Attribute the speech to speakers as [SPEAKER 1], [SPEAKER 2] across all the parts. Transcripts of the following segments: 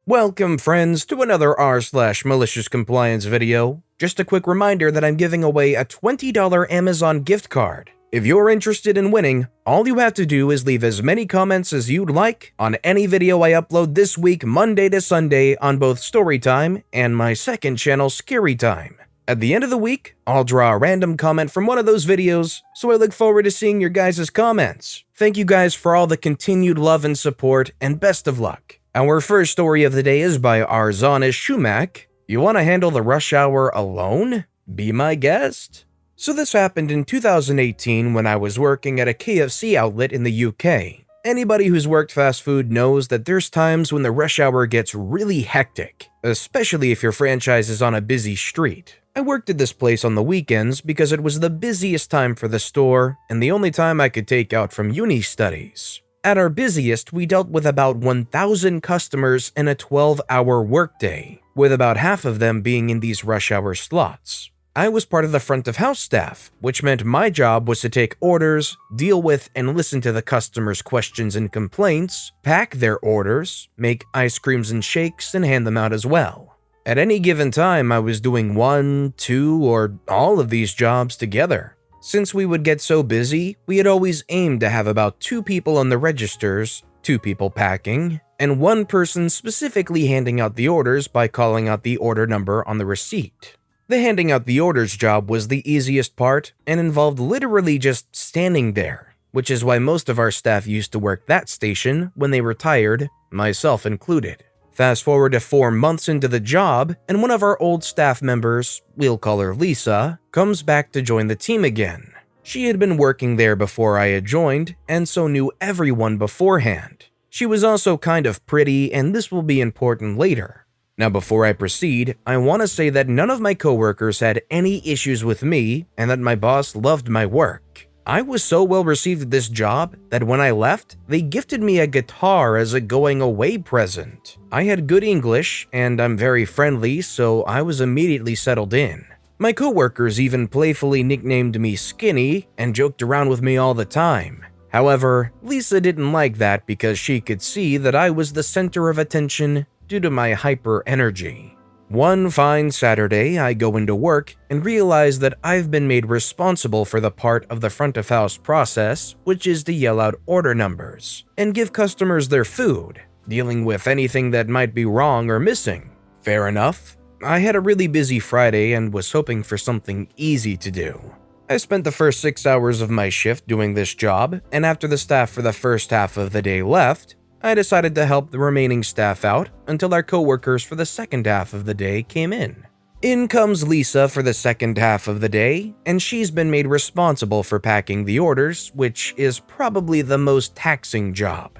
[SPEAKER 1] Welcome friends to another r/malicious compliance video. Just a quick reminder that I'm giving away a $20 Amazon gift card. If you're interested in winning, all you have to do is leave as many comments as you'd like on any video I upload this week Monday to Sunday on both Storytime and my second channel Storytime. At the end of the week, I'll draw a random comment from one of those videos, so I look forward to seeing your guys' comments. Thank you guys for all the continued love and support, and best of luck. Our first story of the day is by Arzanis Shumak. You want to handle the rush hour alone? Be my guest. So this happened in 2018 when I was working at a KFC outlet in the UK. Anybody who's worked fast food knows that there's times when the rush hour gets really hectic, especially if your franchise is on a busy street. I worked at this place on the weekends because it was the busiest time for the store and the only time I could take out from uni studies. At our busiest, we dealt with about 1,000 customers in a 12-hour workday, with about half of them being in these rush hour slots. I was part of the front of house staff, which meant my job was to take orders, deal with and listen to the customers' questions and complaints, pack their orders, make ice creams and shakes, and hand them out as well. At any given time, I was doing 1, 2, or all of these jobs together. Since we would get so busy, we had always aimed to have about 2 people on the registers, 2 people packing, and 1 person specifically handing out the orders by calling out the order number on the receipt. The handing out the orders job was the easiest part and involved literally just standing there, which is why most of our staff used to work that station when they retired, myself included. Fast forward to 4 months into the job, and one of our old staff members, we'll call her Lisa, comes back to join the team again. She had been working there before I had joined, and so knew everyone beforehand. She was also kind of pretty, and this will be important later. Now before I proceed, I want to say that none of my coworkers had any issues with me, and that my boss loved my work. I was so well received at this job that when I left, they gifted me a guitar as a going away present. I had good English and I'm very friendly, so I was immediately settled in. My coworkers even playfully nicknamed me Skinny and joked around with me all the time. However, Lisa didn't like that because she could see that I was the center of attention due to my hyper energy. One fine Saturday, I go into work and realize that I've been made responsible for the part of the front of house process, which is to yell out order numbers and give customers their food, dealing with anything that might be wrong or missing. Fair enough. I had a really busy Friday and was hoping for something easy to do. I spent the first 6 hours of my shift doing this job, and after the staff for the first half of the day left, I decided to help the remaining staff out until our coworkers for the second half of the day came in. In comes Lisa for the second half of the day, and she's been made responsible for packing the orders, which is probably the most taxing job.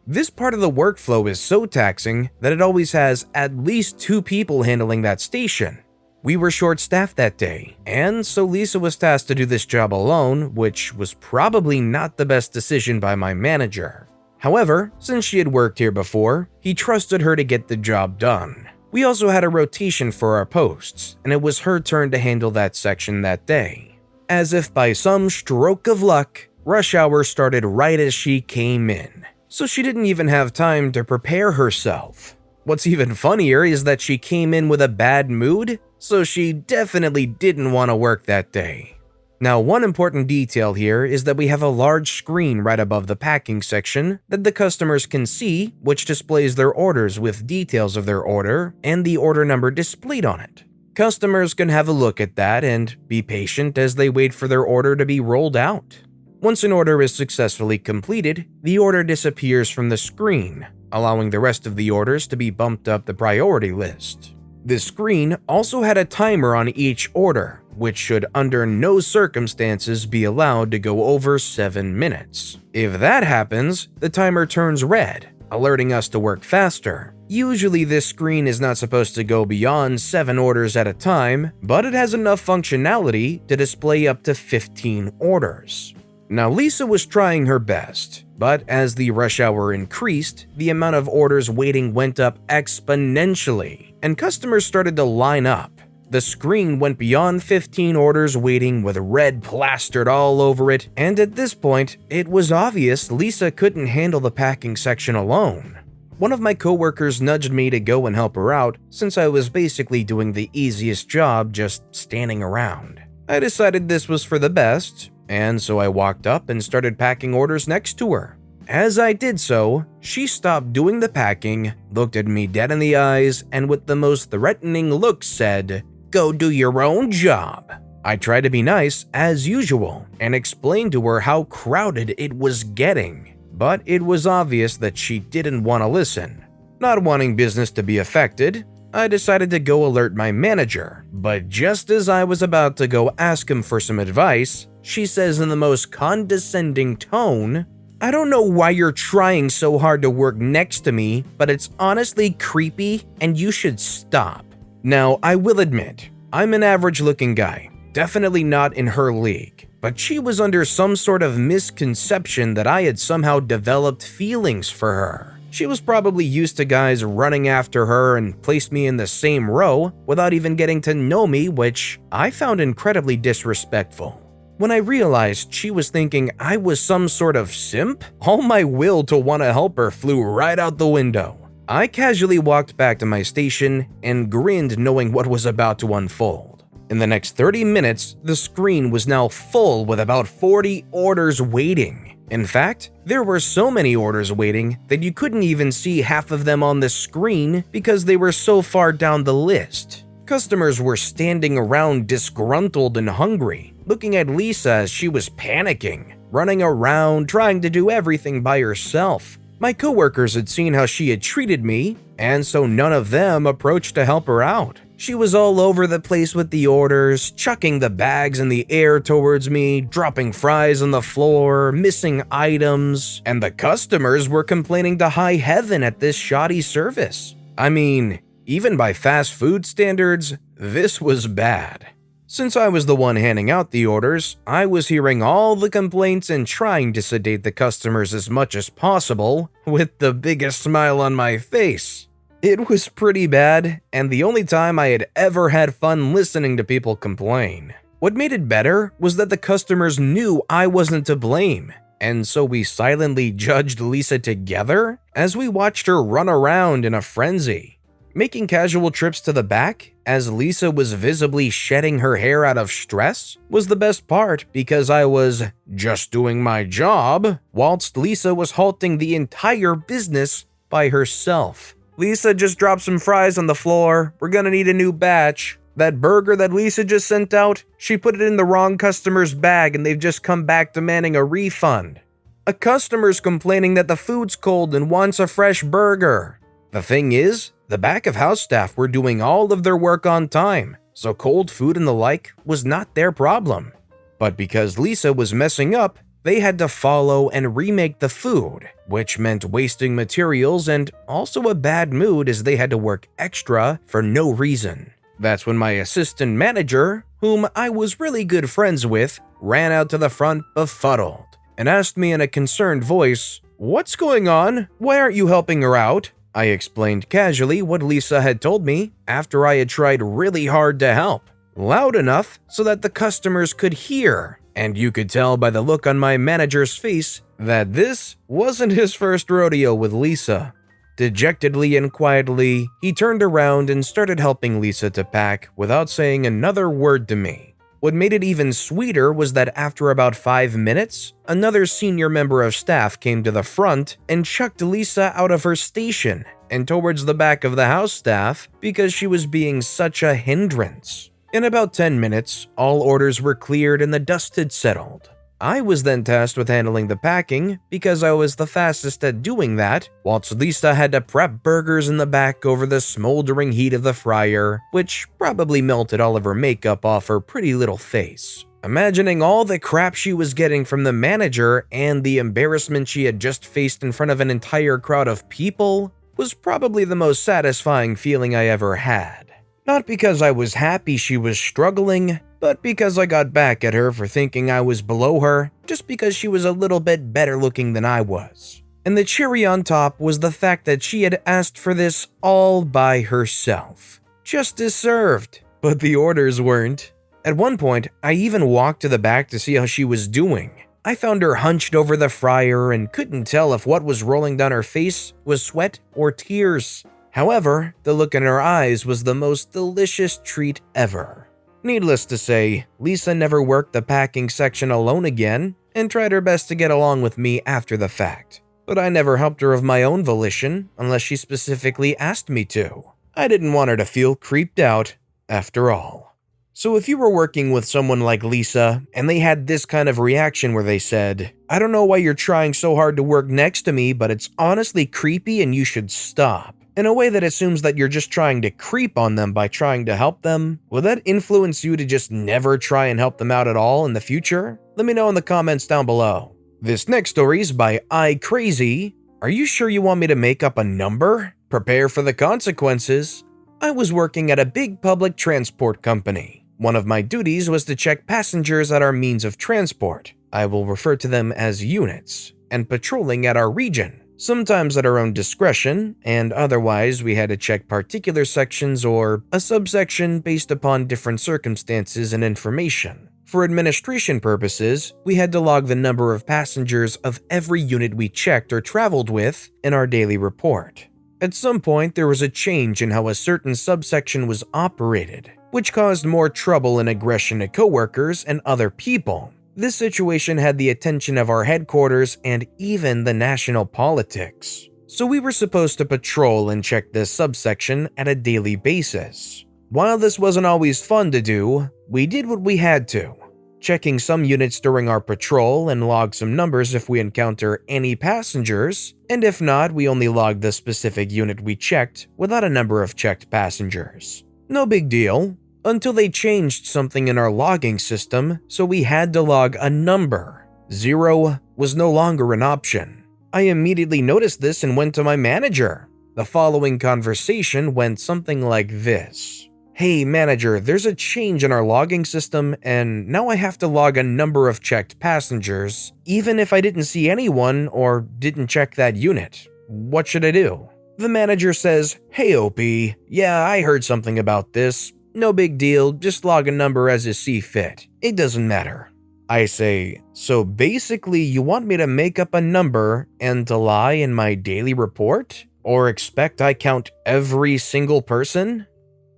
[SPEAKER 1] This part of the workflow is so taxing that it always has at least 2 people handling that station. We were short-staffed that day, and so Lisa was tasked to do this job alone, which was probably not the best decision by my manager. However, since she had worked here before, he trusted her to get the job done. We also had a rotation for our posts, and it was her turn to handle that section that day. As if by some stroke of luck, rush hour started right as she came in, so she didn't even have time to prepare herself. What's even funnier is that she came in with a bad mood, so she definitely didn't want to work that day. Now, one important detail here is that we have a large screen right above the packing section that the customers can see, which displays their orders with details of their order and the order number displayed on it. Customers can have a look at that and be patient as they wait for their order to be rolled out. Once an order is successfully completed, the order disappears from the screen, allowing the rest of the orders to be bumped up the priority list. This screen also had a timer on each order, which should under no circumstances be allowed to go over 7 minutes. If that happens, the timer turns red, alerting us to work faster. Usually this screen is not supposed to go beyond 7 orders at a time, but it has enough functionality to display up to 15 orders. Now Lisa was trying her best, but as the rush hour increased, the amount of orders waiting went up exponentially, and customers started to line up. The screen went beyond 15 orders waiting with red plastered all over it, and at this point, it was obvious Lisa couldn't handle the packing section alone. One of my coworkers nudged me to go and help her out since I was basically doing the easiest job just standing around. I decided this was for the best, and so I walked up and started packing orders next to her. As I did so, she stopped doing the packing, looked at me dead in the eyes, and with the most threatening look said, "Go do your own job." I tried to be nice as usual and explained to her how crowded it was getting, but it was obvious that she didn't want to listen. Not wanting business to be affected, I decided to go alert my manager, but just as I was about to go ask him for some advice, she says in the most condescending tone, "I don't know why you're trying so hard to work next to me, but it's honestly creepy and you should stop." Now, I will admit, I'm an average-looking guy, definitely not in her league, but she was under some sort of misconception that I had somehow developed feelings for her. She was probably used to guys running after her and placed me in the same row without even getting to know me, which I found incredibly disrespectful. When I realized she was thinking I was some sort of simp, all my will to want to help her flew right out the window. I casually walked back to my station and grinned knowing what was about to unfold. In the next 30 minutes, the screen was now full with about 40 orders waiting. In fact, there were so many orders waiting that you couldn't even see half of them on the screen because they were so far down the list. Customers were standing around disgruntled and hungry, looking at Lisa as she was panicking, running around trying to do everything by herself. My coworkers had seen how she had treated me, and so none of them approached to help her out. She was all over the place with the orders, chucking the bags in the air towards me, dropping fries on the floor, missing items, and the customers were complaining to high heaven at this shoddy service. I mean, even by fast food standards, this was bad. Since I was the one handing out the orders, I was hearing all the complaints and trying to sedate the customers as much as possible, with the biggest smile on my face. It was pretty bad, and the only time I had ever had fun listening to people complain. What made it better was that the customers knew I wasn't to blame, and so we silently judged Lisa together as we watched her run around in a frenzy. Making casual trips to the back, as Lisa was visibly shedding her hair out of stress, was the best part because I was just doing my job, whilst Lisa was halting the entire business by herself. "Lisa just dropped some fries on the floor. We're gonna need a new batch. That burger that Lisa just sent out, she put it in the wrong customer's bag and they've just come back demanding a refund. A customer's complaining that the food's cold and wants a fresh burger." The thing is, the back of house staff were doing all of their work on time, so cold food and the like was not their problem. But because Lisa was messing up, they had to follow and remake the food, which meant wasting materials and also a bad mood as they had to work extra for no reason. That's when my assistant manager, whom I was really good friends with, ran out to the front befuddled and asked me in a concerned voice, "What's going on? Why aren't you helping her out?" I explained casually what Lisa had told me after I had tried really hard to help, loud enough so that the customers could hear. And you could tell by the look on my manager's face that this wasn't his first rodeo with Lisa. Dejectedly and quietly, he turned around and started helping Lisa to pack without saying another word to me. What made it even sweeter was that after about 5 minutes, another senior member of staff came to the front and chucked Lisa out of her station and towards the back of the house staff because she was being such a hindrance. In about 10 minutes, all orders were cleared and the dust had settled. I was then tasked with handling the packing because I was the fastest at doing that, whilst Lisa had to prep burgers in the back over the smoldering heat of the fryer, which probably melted all of her makeup off her pretty little face. Imagining all the crap she was getting from the manager and the embarrassment she had just faced in front of an entire crowd of people was probably the most satisfying feeling I ever had. Not because I was happy she was struggling, but because I got back at her for thinking I was below her just because she was a little bit better looking than I was. And the cherry on top was the fact that she had asked for this all by herself. Just as served, but the orders weren't. At one point, I even walked to the back to see how she was doing, I found her hunched over the fryer and couldn't tell if what was rolling down her face was sweat or tears. However, the look in her eyes was the most delicious treat ever. Needless to say, Lisa never worked the packing section alone again and tried her best to get along with me after the fact. But I never helped her of my own volition unless she specifically asked me to. I didn't want her to feel creeped out after all. So if you were working with someone like Lisa and they had this kind of reaction where they said, "I don't know why you're trying so hard to work next to me, but it's honestly creepy and you should stop," in a way that assumes that you're just trying to creep on them by trying to help them, will that influence you to just never try and help them out at all in the future? Let me know in the comments down below. This next story is by iCrazy. Are you sure you want me to make up a number? Prepare for the consequences. I was working at a big public transport company. One of my duties was to check passengers at our means of transport. I will refer to them as units, and patrolling at our region, sometimes at our own discretion, and otherwise we had to check particular sections or a subsection based upon different circumstances and information. For administration purposes, we had to log the number of passengers of every unit we checked or traveled with in our daily report. At some point, there was a change in how a certain subsection was operated, which caused more trouble and aggression to coworkers and other people. This situation had the attention of our headquarters and even the national politics. So we were supposed to patrol and check this subsection at a daily basis. While this wasn't always fun to do, we did what we had to, checking some units during our patrol and log some numbers if we encounter any passengers, and if not, we only logged the specific unit we checked without a number of checked passengers. No big deal, until they changed something in our logging system, so we had to log a number. 0 was no longer an option. I immediately noticed this and went to my manager. The following conversation went something like this. "Hey manager, there's a change in our logging system and now I have to log a number of checked passengers, even if I didn't see anyone or didn't check that unit. What should I do?" The manager says, "Hey OP, yeah, I heard something about this. No big deal, just log a number as you see fit. It doesn't matter." I say, "So basically you want me to make up a number and to lie in my daily report? Or expect I count every single person?"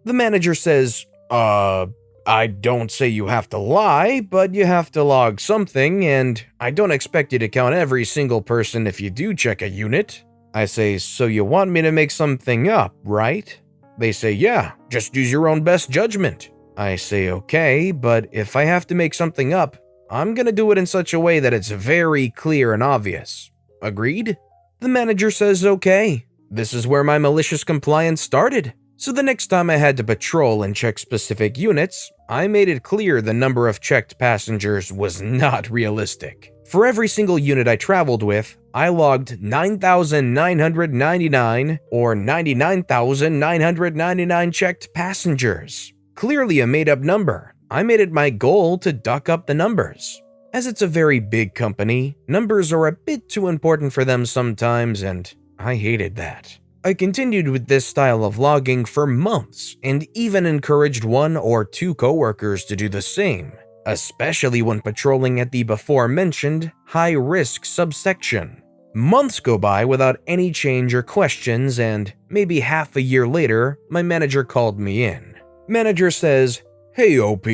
[SPEAKER 1] The manager says, I don't say you have to lie, but you have to log something, and I don't expect you to count every single person if you do check a unit." I say, "So you want me to make something up, right?" They say, "Yeah, just use your own best judgment." I say, "Okay, but if I have to make something up, I'm gonna do it in such a way that it's very clear and obvious. Agreed?" The manager says, "Okay." This is where my malicious compliance started. So the next time I had to patrol and check specific units, I made it clear the number of checked passengers was not realistic. For every single unit I traveled with, I logged 9,999 or 99,999 checked passengers. Clearly a made-up number. I made it my goal to duck up the numbers. As it's a very big company, numbers are a bit too important for them sometimes, and I hated that. I continued with this style of logging for months and even encouraged 1 or 2 coworkers to do the same, especially when patrolling at the before-mentioned high-risk subsection. Months go by without any change or questions, and maybe half a year later, my manager called me in. Manager says, "Hey OP,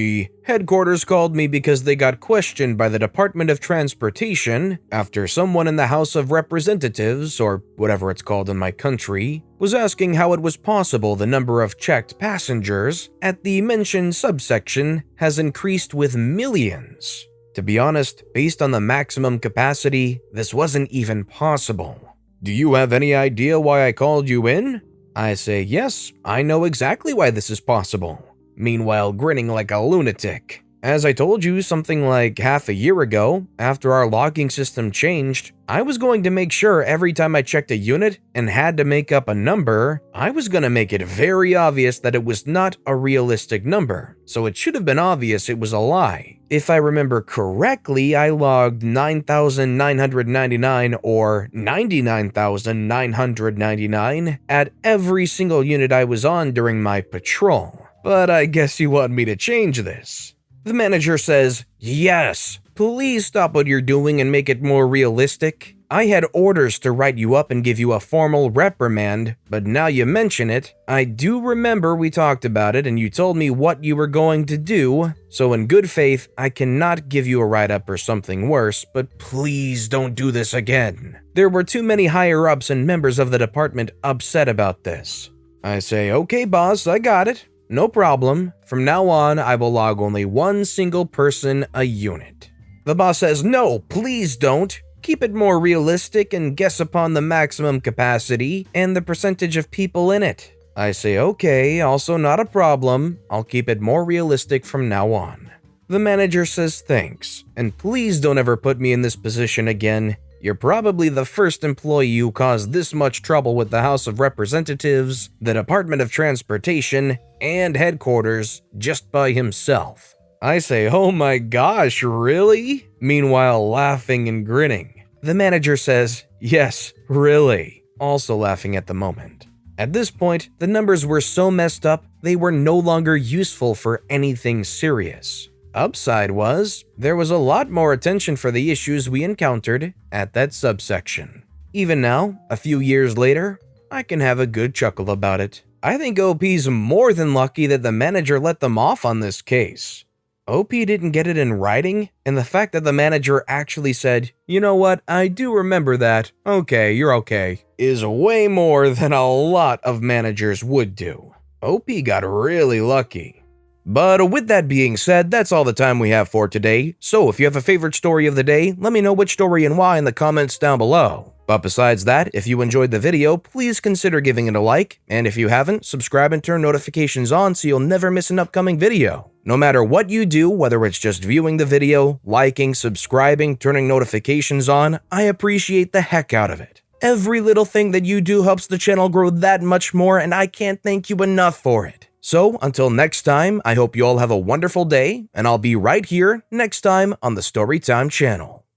[SPEAKER 1] headquarters called me because they got questioned by the Department of Transportation after someone in the House of Representatives, or whatever it's called in my country, was asking how it was possible the number of checked passengers at the mentioned subsection has increased with millions. To be honest, based on the maximum capacity, this wasn't even possible. Do you have any idea why I called you in?" I say, "Yes, I know exactly why this is possible." Meanwhile, grinning like a lunatic. As I told you something like half a year ago, after our logging system changed, I was going to make sure every time I checked a unit and had to make up a number, I was going to make it very obvious that it was not a realistic number, so it should have been obvious it was a lie. If I remember correctly, I logged 9,999 or 99,999 at every single unit I was on during my patrol. But I guess you want me to change this. The manager says, "Yes, please stop what you're doing and make it more realistic. I had orders to write you up and give you a formal reprimand, but now you mention it, I do remember we talked about it and you told me what you were going to do, so in good faith, I cannot give you a write-up or something worse, but please don't do this again. There were too many higher-ups and members of the department upset about this. I say, okay boss, I got it. No problem. From now on, I will log only one single person a unit. The boss says, no, please don't. Keep it more realistic and guess upon the maximum capacity and the percentage of people in it. I say, okay, also not a problem. I'll keep it more realistic from now on. The manager says thanks, and please don't ever put me in this position again. You're probably the first employee who caused this much trouble with the House of Representatives, the Department of Transportation, and headquarters just by himself. I say, oh my gosh, really? Meanwhile, laughing and grinning. The manager says, yes, really, also laughing at the moment. At this point, the numbers were so messed up, they were no longer useful for anything serious. Upside was, there was a lot more attention for the issues we encountered at that subsection. Even now, a few years later, I can have a good chuckle about it. I think OP's more than lucky that the manager let them off on this case. OP didn't get it in writing, and the fact that the manager actually said, you know what, I do remember that, okay, you're okay, is way more than a lot of managers would do. OP got really lucky. But with that being said, that's all the time we have for today, so if you have a favorite story of the day, let me know which story and why in the comments down below. But besides that, if you enjoyed the video, please consider giving it a like, and if you haven't, subscribe and turn notifications on so you'll never miss an upcoming video. No matter what you do, whether it's just viewing the video, liking, subscribing, turning notifications on, I appreciate the heck out of it. Every little thing that you do helps the channel grow that much more, and I can't thank you enough for it. So, until next time, I hope you all have a wonderful day, and I'll be right here next time on the Storytime channel.